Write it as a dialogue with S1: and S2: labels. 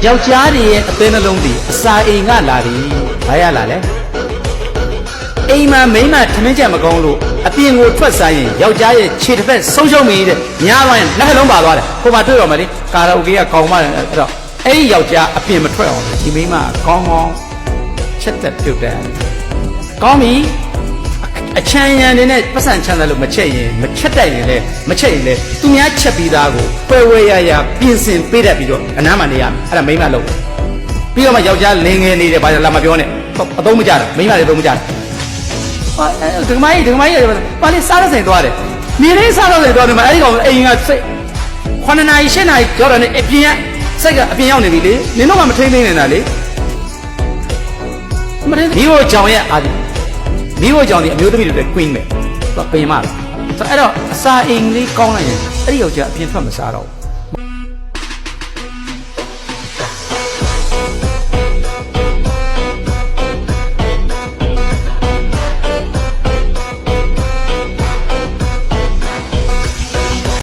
S1: ယောက်ျားတွေရဲ့အသေးနှလုံးတွေအစာအိမ်ကလာပြီဘာရလာလဲအိမ်မှာမိန်းမထမင်းချက်မကောင်းလို့အပြင်ကိုထွက်စားရင်ယောက်ျားရဲ့ခြေတစ်ဖက်ဆုံးရှုံးမိတဲ့ညားသွားရင်လက်လုံးပါသွားတယ်ကိုမတွေ့တော့မယ်လေကာရာအိုကေကကောင်းမှအဲ့တော့အဲ့ဒီယောက်ျားအပြင်မထွက်အောင်ဒီမိန်းမကောင်းကောင်းချက်သက်ပြုတ်တယ်ကောင်းပြီအချမ်းရံနေနဲ့ပတ်စံချမ်းသာလို့မချက်ရင်မချက်တိုက်ရင်လည်းမချက်ရင်လည်းသူများချက်ပြီးသားကိုပွဲဝဲရရပြင်ဆင်ပေးတတ်ပြီးတော့အနားမှနေရမယ်အဲ့ဒါမိန်းမလို့ပြီးတော့မှယောက်ျားလင်းငယ်နေတယ်ဘာလာမပြောနဲ့အသုံးမကြတာမိန်းမတွေအသုံးမကြတာဒကမကြီးပါလေစားရဆိုင်သွားတယ်နေလေးစားရဆိုင်သွားတယ်မှာအဲ့ဒီကောင်အိမ်ကစိတ်9နာရီ10နာရီကြောက်တာနဲ့အပြင်ကစိတ်ကအပြင်ရောက်နေပြီလေနင်တို့ကမထိန်းသိမ်းနေတာလေမထိန်းမိဖို့ကြောင်ရဲ့အာဒီမိဖို့ကြောင်ဒီအမျိုးသမီးတွေ queen ပဲသူကပင်မလားဆိုအဲ့တော့အစာအိမ်လေးကောင်းလိုက်ရင်အဲ့ဒီယောက်ျားအပြင်ထွက်မစားတော့